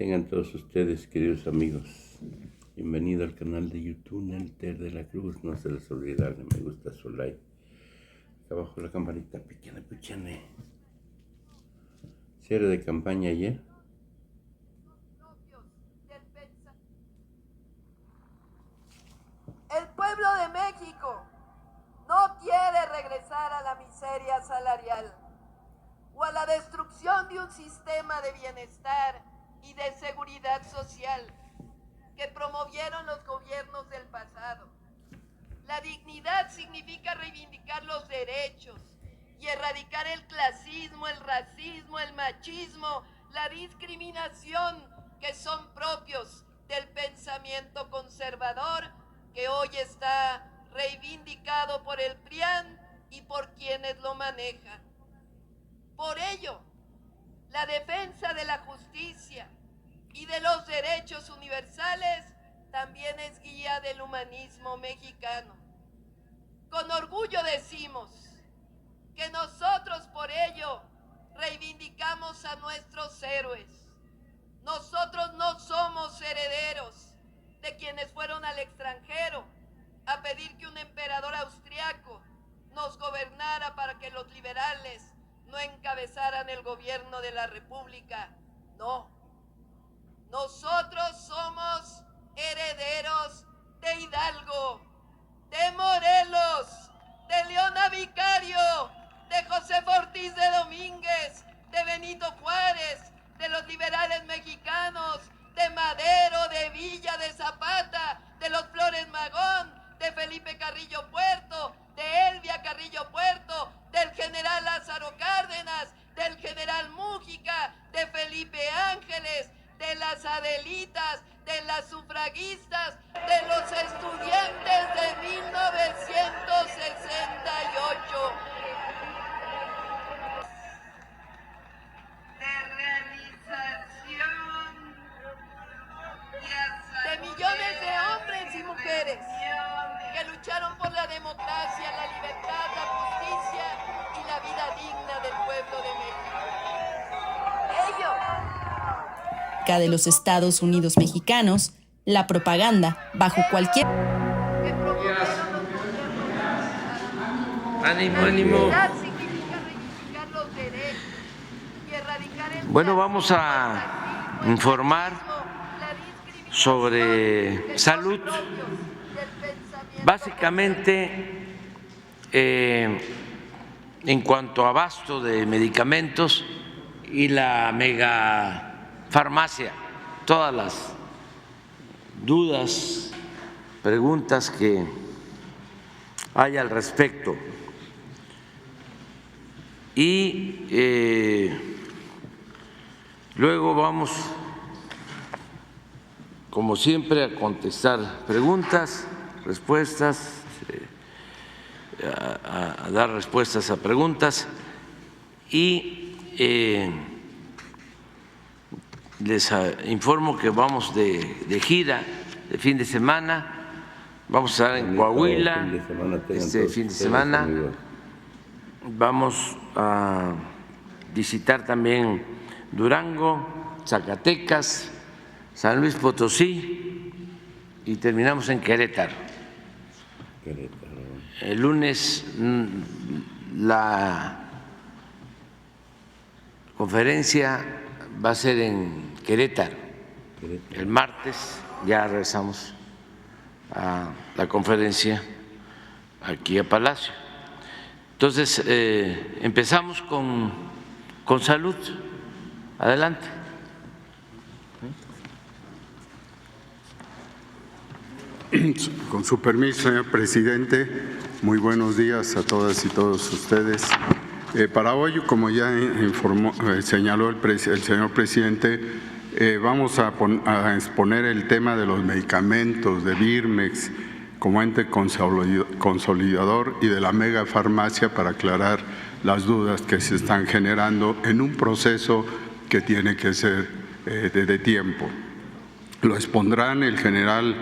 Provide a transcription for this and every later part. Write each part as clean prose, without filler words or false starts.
Tengan todos ustedes, queridos amigos, bienvenido al canal de YouTube Nelter de la Cruz. No se les olvide darle me gusta, su like. Acá abajo la campanita, pichane. Cierre de campaña ayer. El pueblo de México no quiere regresar a la miseria salarial o a la destrucción de un sistema de bienestar y de seguridad social que promovieron los gobiernos del pasado. La dignidad significa reivindicar los derechos y erradicar el clasismo, el racismo, el machismo, la discriminación que son propios del pensamiento conservador que hoy está reivindicado por el PRIAN y por quienes lo manejan. Por ello, la defensa de la justicia y de los derechos universales también es guía del humanismo mexicano. Con orgullo decimos que nosotros por ello reivindicamos a nuestros héroes. Nosotros no somos herederos de quienes fueron al extranjero a pedir que un emperador austriaco nos gobernara para que los liberales no encabezaran el gobierno de la República. No. Nosotros somos herederos de Hidalgo, de Morelos, de Leona Vicario, de José Ortiz de Domínguez, de Benito Juárez, de los liberales mexicanos, de Madero, de Villa, de Zapata, de los Flores Magón, de Felipe Carrillo Puerto, de Elvia Carrillo Puerto, del general Lázaro Cárdenas, del general Mújica, de Felipe Ángeles, de las Adelitas, de las sufragistas, de los estudiantes de 1968. De millones de hombres y mujeres que lucharon por la democracia, la libertad, la justicia y la vida digna del pueblo de México. De los Estados Unidos mexicanos, la propaganda, bajo cualquier... Ánimo. Bueno, vamos a informar sobre salud. Básicamente, en cuanto a abasto de medicamentos y la megafarmacia, todas las dudas, preguntas que hay al respecto. Y luego vamos, como siempre, a contestar preguntas, respuestas, a dar respuestas a preguntas y les informo que vamos de gira de fin de semana, vamos a estar en Coahuila este fin de semana, vamos a visitar también Durango, Zacatecas, San Luis Potosí y terminamos en Querétaro. El lunes la conferencia va a ser en Querétaro. El martes ya regresamos a la conferencia aquí a Palacio. Entonces, empezamos con salud. Adelante. Con su permiso, señor presidente, muy buenos días a todas y todos ustedes. Para hoy, como ya señaló el señor presidente, vamos a exponer el tema de los medicamentos, de Birmex como ente consolidador y de la megafarmacia para aclarar las dudas que se están generando en un proceso que tiene que ser de tiempo. Lo expondrán el general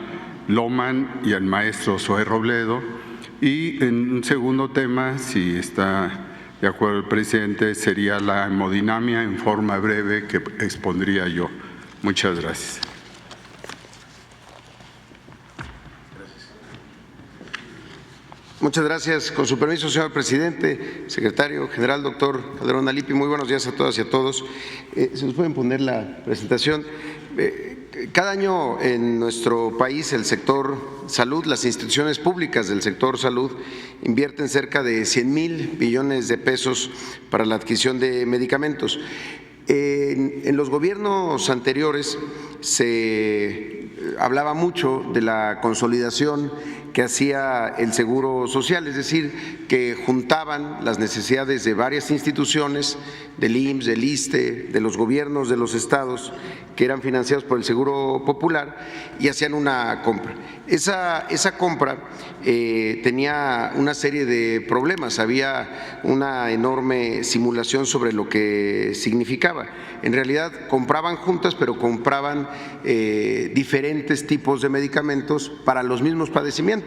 Loman y el maestro Zoé Robledo. Y en un segundo tema, si está de acuerdo el presidente, sería la hemodinamia en forma breve que expondría yo. Muchas gracias. Muchas gracias. Con su permiso, señor presidente, secretario general, doctor Calderón Alipi, muy buenos días a todas y a todos. ¿Se nos pueden poner la presentación? Cada año en nuestro país el sector salud, las instituciones públicas del sector salud invierten cerca de 100,000 billones de pesos para la adquisición de medicamentos. En los gobiernos anteriores se hablaba mucho de la consolidación que hacía el Seguro Social, es decir, que juntaban las necesidades de varias instituciones, del IMSS, del ISSSTE, de los gobiernos de los estados, que eran financiados por el Seguro Popular, y hacían una compra. Esa compra tenía una serie de problemas, había una enorme simulación sobre lo que significaba. En realidad compraban juntas, pero compraban diferentes tipos de medicamentos para los mismos padecimientos,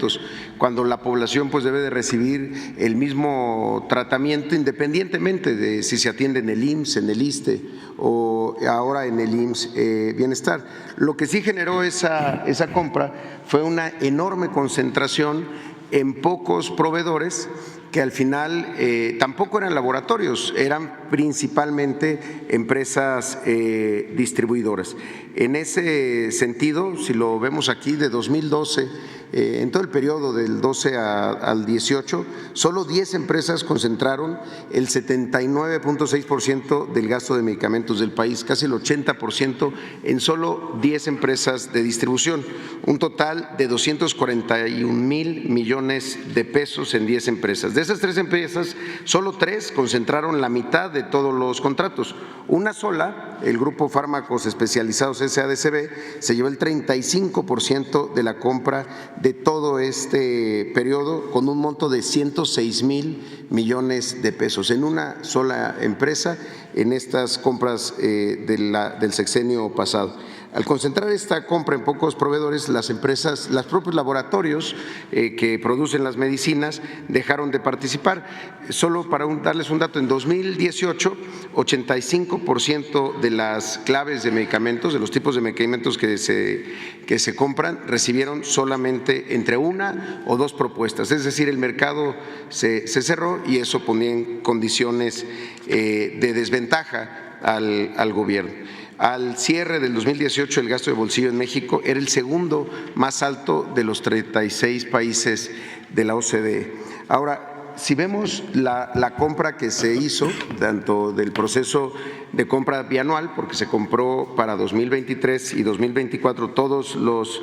cuando la población pues debe de recibir el mismo tratamiento independientemente de si se atiende en el IMSS, en el ISSSTE o ahora en el IMSS Bienestar. Lo que sí generó esa compra fue una enorme concentración en pocos proveedores que al final tampoco eran laboratorios, eran principalmente empresas distribuidoras. En ese sentido, si lo vemos aquí, de 2012, en todo el periodo del 12 al 18, solo 10 empresas concentraron el 79.6% del gasto de medicamentos del país, casi el 80% en solo 10 empresas de distribución, un total de 241,000 millones de pesos en 10 empresas. De esas 3 empresas, solo 3 concentraron la mitad de todos los contratos. Una sola, el Grupo Fármacos Especializados SADCB, se llevó el 35% de la compra de todo este periodo, con un monto de 106,000 millones de pesos en una sola empresa en estas compras del sexenio pasado. Al concentrar esta compra en pocos proveedores, las empresas, los propios laboratorios que producen las medicinas dejaron de participar. Solo para darles un dato, en 2018, 85% de las claves de medicamentos, de los tipos de medicamentos que se compran, recibieron solamente entre 1 o 2 propuestas. Es decir, el mercado se cerró y eso ponía en condiciones de desventaja al gobierno. Al cierre del 2018, el gasto de bolsillo en México era el segundo más alto de los 36 países de la OCDE. Ahora, si vemos la compra que se hizo, tanto del proceso de compra bianual, porque se compró para 2023 y 2024 todos los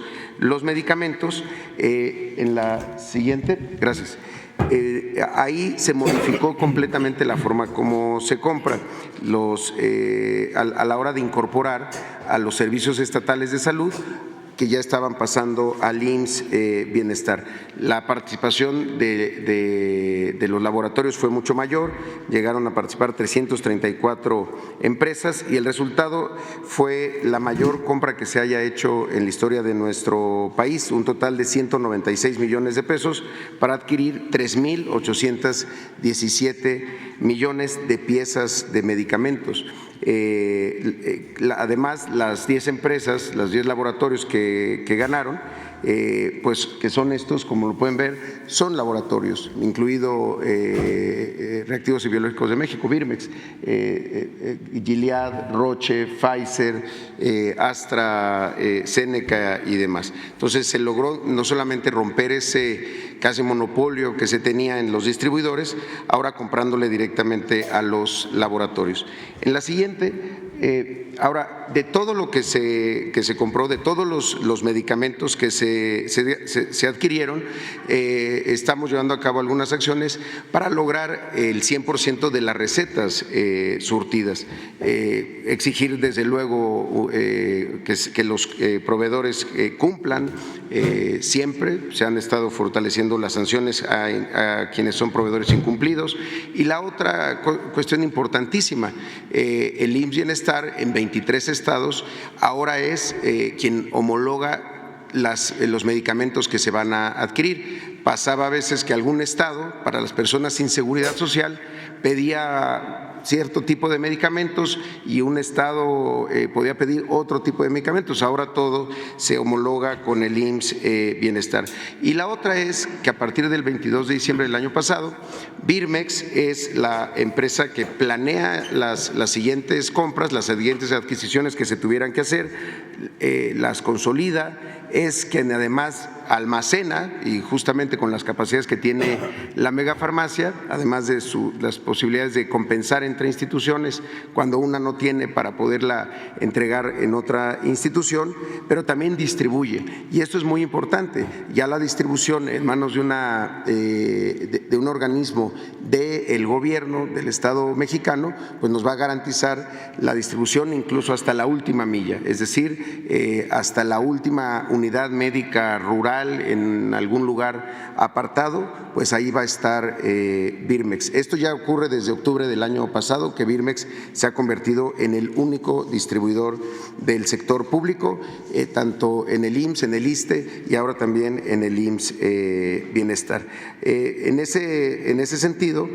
medicamentos, en la siguiente, gracias. Ahí se modificó completamente la forma como se compra a la hora de incorporar a los servicios estatales de salud que ya estaban pasando al IMSS Bienestar. La participación de los laboratorios fue mucho mayor, llegaron a participar 334 empresas y el resultado fue la mayor compra que se haya hecho en la historia de nuestro país, un total de 196 millones de pesos para adquirir 3,817 millones de piezas de medicamentos. Además, las 10 empresas, los 10 laboratorios que ganaron, pues que son estos, como lo pueden ver, son laboratorios, incluido Reactivos y Biológicos de México, Birmex, Gilead, Roche, Pfizer, AstraZeneca y demás. Entonces se logró no solamente romper ese casi monopolio que se tenía en los distribuidores, ahora comprándole directamente a los laboratorios. En la siguiente, ahora, de todo lo que se compró, de todos los medicamentos que se adquirieron, estamos llevando a cabo algunas acciones para lograr el 100% de las recetas surtidas. Exigir desde luego que los proveedores cumplan siempre, se han estado fortaleciendo las sanciones a quienes son proveedores incumplidos. Y la otra cuestión importantísima, el IMSS Bienestar en 23 estados ahora es quien homologa los medicamentos que se van a adquirir. Pasaba a veces que algún estado, para las personas sin seguridad social, pedía cierto tipo de medicamentos y un estado podía pedir otro tipo de medicamentos. Ahora todo se homologa con el IMSS Bienestar. Y la otra es que a partir del 22 de diciembre del año pasado, Birmex es la empresa que planea las siguientes compras, las siguientes adquisiciones que se tuvieran que hacer, las consolida, es quien además almacena, y justamente con las capacidades que tiene la megafarmacia, además de las posibilidades de compensar entre instituciones cuando una no tiene para poderla entregar en otra institución, pero también distribuye. Y esto es muy importante, ya la distribución en manos de un organismo del gobierno del Estado mexicano, pues nos va a garantizar la distribución incluso hasta la última milla, es decir, hasta la última unidad médica rural en algún lugar apartado, pues ahí va a estar Birmex. Esto ya ocurre desde octubre del año pasado, que Birmex se ha convertido en el único distribuidor del sector público, tanto en el IMSS, en el ISSSTE y ahora también en el IMSS Bienestar. En ese sentido,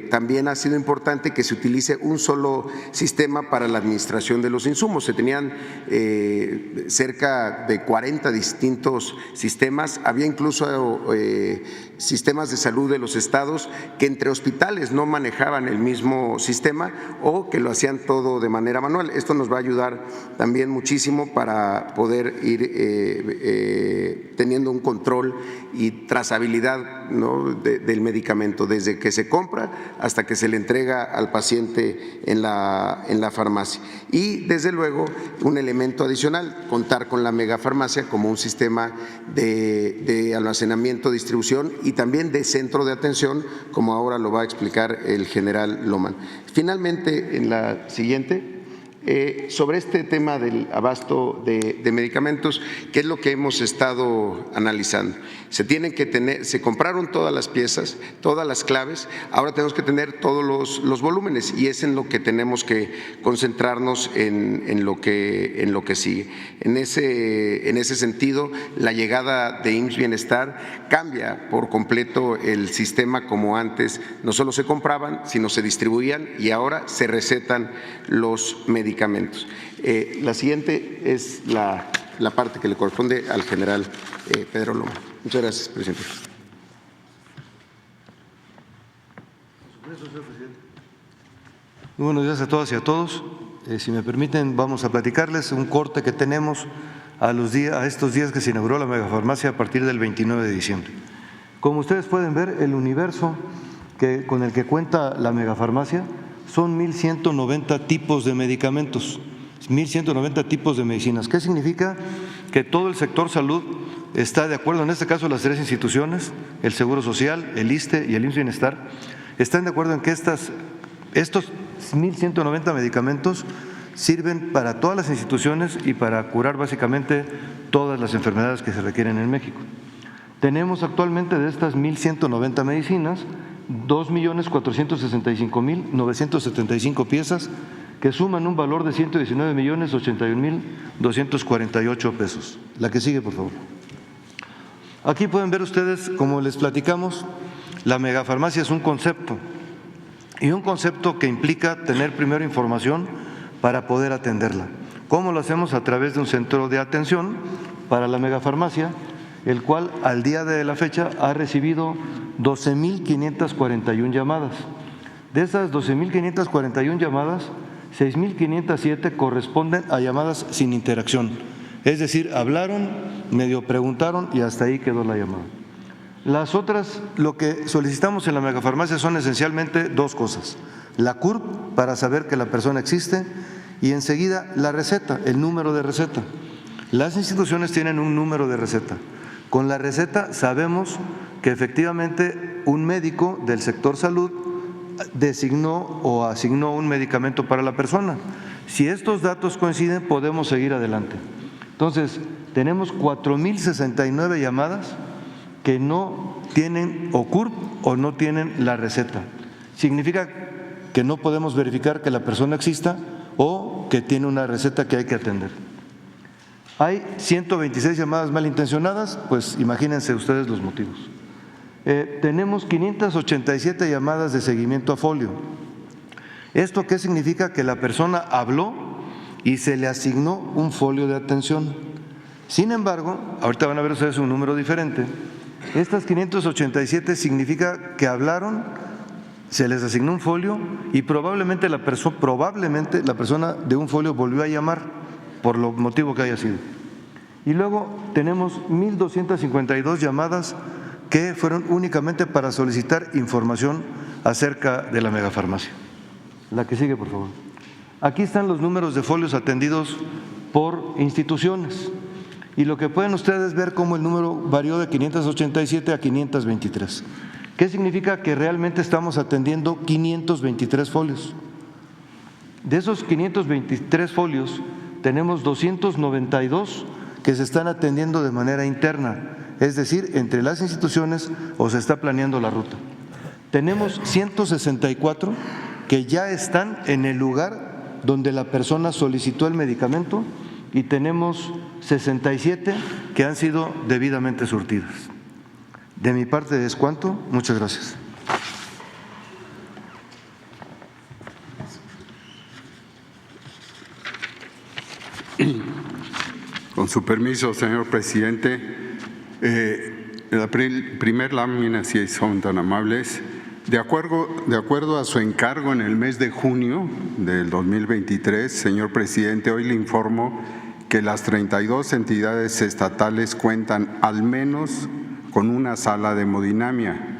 también ha sido importante que se utilice un solo sistema para la administración de los insumos. Se tenían cerca de 40 distintos sistemas, había incluso sistemas de salud de los estados que entre hospitales no manejaban el mismo sistema o que lo hacían todo de manera manual. Esto nos va a ayudar también muchísimo para poder ir teniendo un control y trazabilidad, ¿no?, del medicamento, desde que se compra hasta que se le entrega al paciente en la farmacia. Y desde luego un elemento adicional, contar con la megafarmacia como un sistema de almacenamiento, distribución y también de centro de atención, como ahora lo va a explicar el general Loman. Finalmente, en la siguiente, sobre este tema del abasto de medicamentos, ¿qué es lo que hemos estado analizando? Se compraron todas las piezas, todas las claves, ahora tenemos que tener todos los volúmenes y es en lo que tenemos que concentrarnos en lo que sigue. En ese sentido, la llegada de IMSS Bienestar cambia por completo el sistema. Como antes no solo se compraban, sino se distribuían y ahora se recetan los medicamentos. La siguiente es la parte que le corresponde al general Pedro Loma. Muchas gracias, presidente. Muy buenos días a todas y a todos. Si me permiten, vamos a platicarles un corte que tenemos a estos días que se inauguró la megafarmacia a partir del 29 de diciembre. Como ustedes pueden ver, el universo con el que cuenta la megafarmacia son 1.190 tipos de medicamentos, 1.190 tipos de medicinas. ¿Qué significa? Que todo el sector salud está de acuerdo, en este caso las tres instituciones, el Seguro Social, el ISSSTE y el IMSS Bienestar, están de acuerdo en que estos 1.190 medicamentos sirven para todas las instituciones y para curar básicamente todas las enfermedades que se requieren en México. Tenemos actualmente de estas 1.190 medicinas 2.465.975 piezas que suman un valor de 119.081.248 pesos. La que sigue, por favor. Aquí pueden ver ustedes, como les platicamos, la megafarmacia es un concepto y un concepto que implica tener primero información para poder atenderla. ¿Cómo lo hacemos? A través de un centro de atención para la megafarmacia, el cual al día de la fecha ha recibido 12.541 llamadas. De esas 12.541 llamadas, 6.507 corresponden a llamadas sin interacción, es decir, hablaron, medio preguntaron y hasta ahí quedó la llamada. Las otras, lo que solicitamos en la megafarmacia son esencialmente dos cosas: la CURP para saber que la persona existe y enseguida la receta, el número de receta. Las instituciones tienen un número de receta. Con la receta sabemos que efectivamente un médico del sector salud designó o asignó un medicamento para la persona. Si estos datos coinciden, podemos seguir adelante. Entonces, tenemos 4.069 llamadas que no tienen o CURP o no tienen la receta. Significa que no podemos verificar que la persona exista o que tiene una receta que hay que atender. Hay 126 llamadas malintencionadas, pues imagínense ustedes los motivos. Tenemos 587 llamadas de seguimiento a folio. ¿Esto qué significa? Que la persona habló y se le asignó un folio de atención. Sin embargo, ahorita van a ver ustedes un número diferente. Estas 587 significa que hablaron, se les asignó un folio y probablemente la persona de un folio volvió a llamar por lo motivo que haya sido. Y luego tenemos 1,252 llamadas que fueron únicamente para solicitar información acerca de la megafarmacia. La que sigue, por favor. Aquí están los números de folios atendidos por instituciones. Y lo que pueden ustedes ver cómo el número varió de 587 a 523. ¿Qué significa? Que realmente estamos atendiendo 523 folios. De esos 523 folios, tenemos 292 que se están atendiendo de manera interna, es decir, entre las instituciones o se está planeando la ruta. Tenemos 164 que ya están en el lugar donde la persona solicitó el medicamento y tenemos 67 que han sido debidamente surtidas. De mi parte es cuanto. Muchas gracias. Con su permiso, señor presidente, la primer lámina, si son tan amables, de acuerdo a su encargo en el mes de junio del 2023, señor presidente, hoy le informo que las 32 entidades estatales cuentan al menos con una sala de hemodinamia.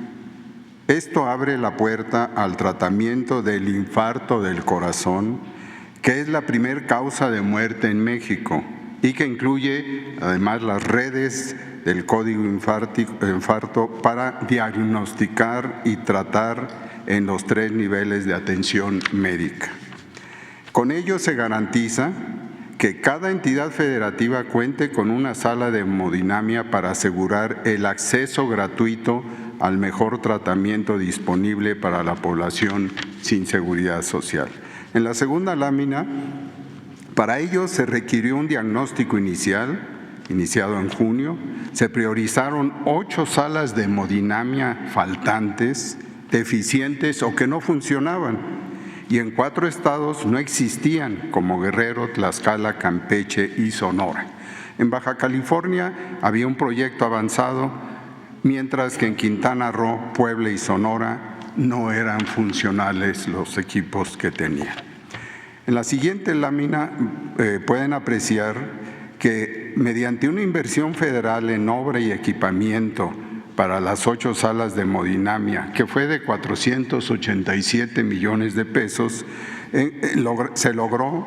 Esto abre la puerta al tratamiento del infarto del corazón, que es la primer causa de muerte en México y que incluye además las redes del código infarto para diagnosticar y tratar en los 3 niveles de atención médica. Con ello se garantiza que cada entidad federativa cuente con una sala de hemodinamia para asegurar el acceso gratuito al mejor tratamiento disponible para la población sin seguridad social. En la segunda lámina, para ello se requirió un diagnóstico iniciado en junio, se priorizaron 8 salas de hemodinamia faltantes, deficientes o que no funcionaban, y en 4 estados no existían, como Guerrero, Tlaxcala, Campeche y Sonora. En Baja California había un proyecto avanzado, mientras que en Quintana Roo, Puebla y Sonora no eran funcionales los equipos que tenían. En la siguiente lámina pueden apreciar que mediante una inversión federal en obra y equipamiento para las 8 salas de hemodinamia, que fue de 487 millones de pesos, se logró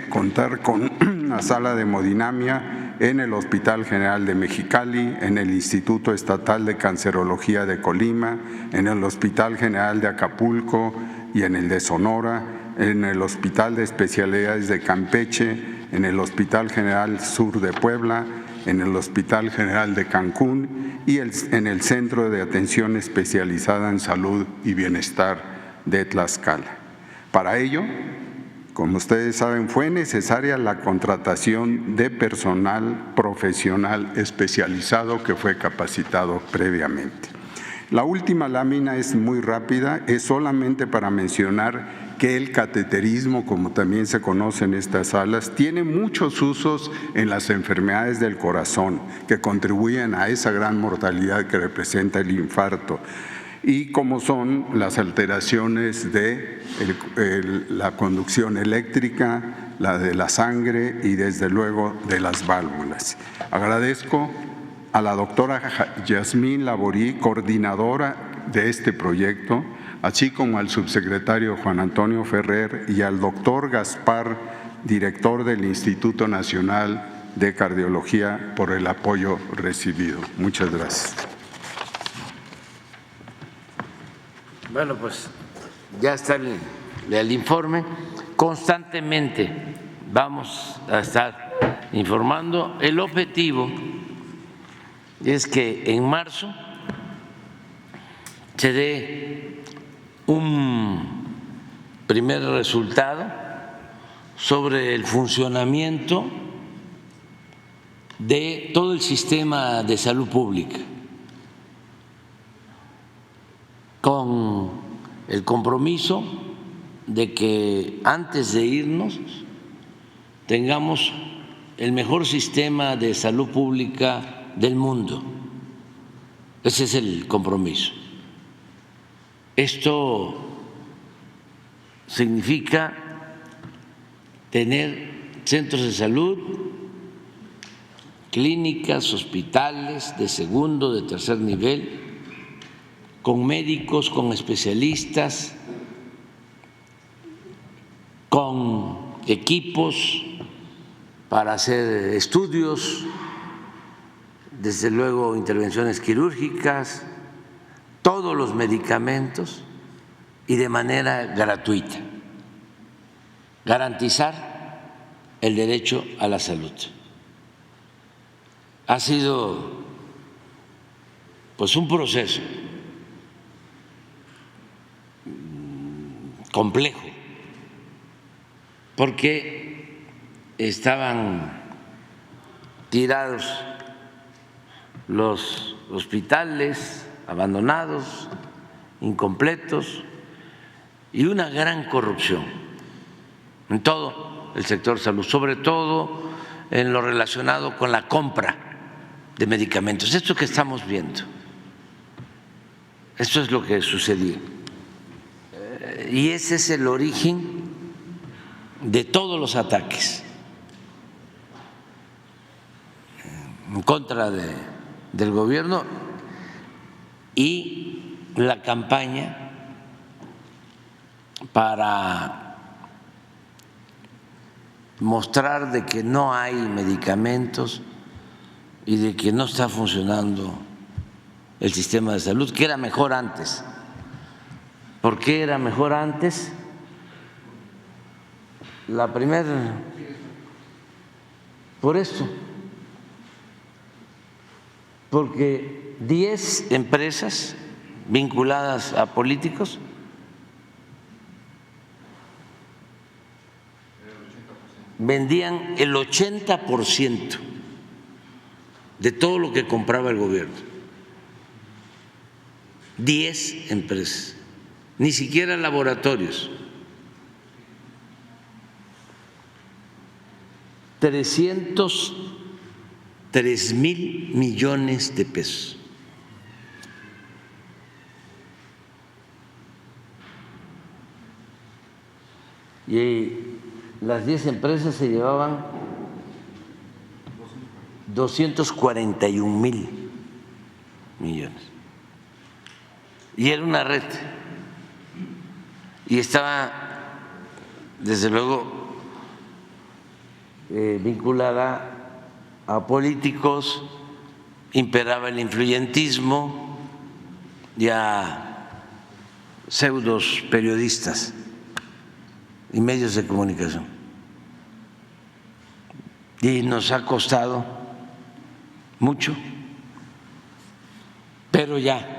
contar con una sala de hemodinamia en el Hospital General de Mexicali, en el Instituto Estatal de Cancerología de Colima, en el Hospital General de Acapulco y en el de Sonora, en el Hospital de Especialidades de Campeche, en el Hospital General Sur de Puebla, en el Hospital General de Cancún y en el Centro de Atención Especializada en Salud y Bienestar de Tlaxcala. Para ello, como ustedes saben, fue necesaria la contratación de personal profesional especializado que fue capacitado previamente. La última lámina es muy rápida, es solamente para mencionar que el cateterismo, como también se conoce en estas salas, tiene muchos usos en las enfermedades del corazón que contribuyen a esa gran mortalidad que representa el infarto, y como son las alteraciones de la conducción eléctrica, la de la sangre y desde luego de las válvulas. Agradezco a la doctora Yasmín Laborí, coordinadora de este proyecto, así como al subsecretario Juan Antonio Ferrer y al doctor Gaspar, director del Instituto Nacional de Cardiología, por el apoyo recibido. Muchas gracias. Bueno, pues ya está el informe. Constantemente vamos a estar informando. El objetivo es que en marzo se dé un primer resultado sobre el funcionamiento de todo el sistema de salud pública, con el compromiso de que antes de irnos tengamos el mejor sistema de salud pública del mundo. Ese es el compromiso. Esto significa tener centros de salud, clínicas, hospitales de segundo, de tercer nivel, con médicos, con especialistas, con equipos para hacer estudios, desde luego intervenciones quirúrgicas, todos los medicamentos y de manera gratuita. Garantizar el derecho a la salud. Ha sido pues un proceso complejo, porque estaban tirados los hospitales, abandonados, incompletos, y una gran corrupción en todo el sector salud, sobre todo en lo relacionado con la compra de medicamentos. Esto que estamos viendo, esto es lo que sucedía. Y ese es el origen de todos los ataques en contra del gobierno y la campaña para mostrar de que no hay medicamentos y de que no está funcionando el sistema de salud, que era mejor antes. ¿Por qué era mejor antes? La primera, por esto, porque 10 empresas vinculadas a políticos vendían el 80% de todo lo que compraba el gobierno. 10 empresas, ni siquiera laboratorios. 303,000 millones de pesos. Y las 10 empresas se llevaban 241,000 millones. Y era una red. Y estaba, desde luego, vinculada a políticos, imperaba el influyentismo y a pseudos periodistas y medios de comunicación. Y nos ha costado mucho, pero ya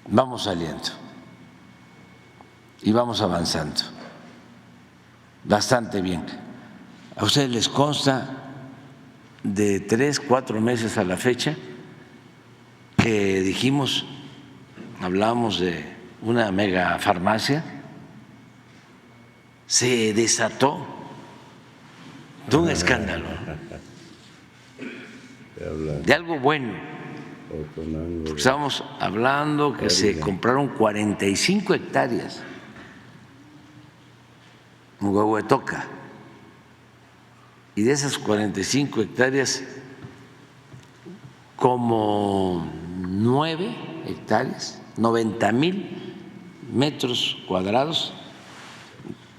vamos saliendo y vamos avanzando bastante bien. ¿A ustedes les consta de 3, 4 meses a la fecha que dijimos, hablábamos de una mega farmacia? Se desató de un escándalo, de algo bueno. Porque estábamos hablando que se compraron 45 hectáreas en Huehuetoca, y de esas 45 hectáreas, como 9 hectáreas, 90,000 metros cuadrados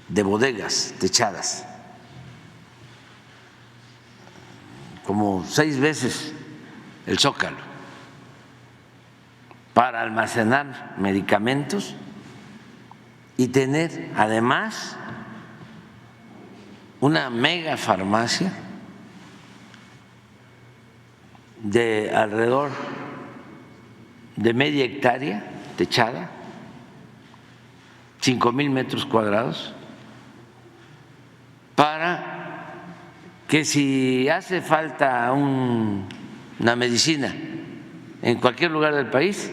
de bodegas techadas, como 6 veces el Zócalo, para almacenar medicamentos y tener además una mega farmacia de alrededor de media hectárea techada, 5,000 metros cuadrados, para que si hace falta una medicina en cualquier lugar del país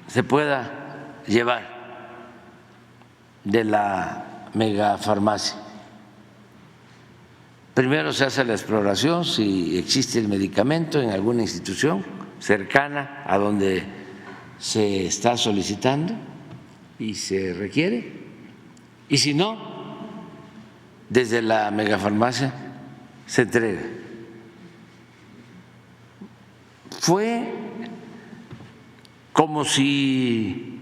se pueda llevar de la megafarmacia. Primero se hace la exploración si existe el medicamento en alguna institución cercana a donde se está solicitando y se requiere, y si no, desde la megafarmacia se entrega. Fue como si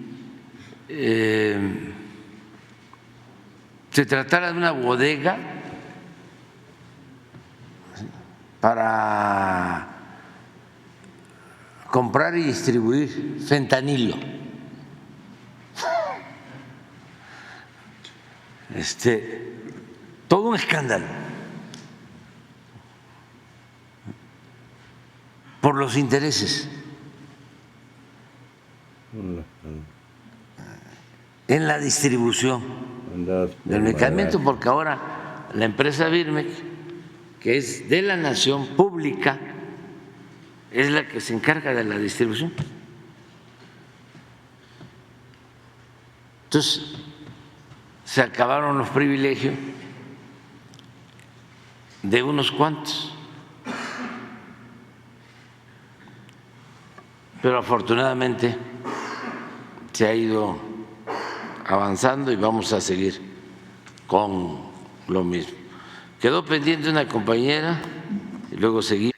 se tratara de una bodega para comprar y distribuir fentanilo. Todo un escándalo por los intereses en la distribución del medicamento, porque ahora la empresa Birmex, que es de la nación pública, es la que se encarga de la distribución. Entonces, se acabaron los privilegios de unos cuantos, pero afortunadamente se ha ido avanzando y vamos a seguir con lo mismo. Quedó pendiente una compañera y luego seguimos.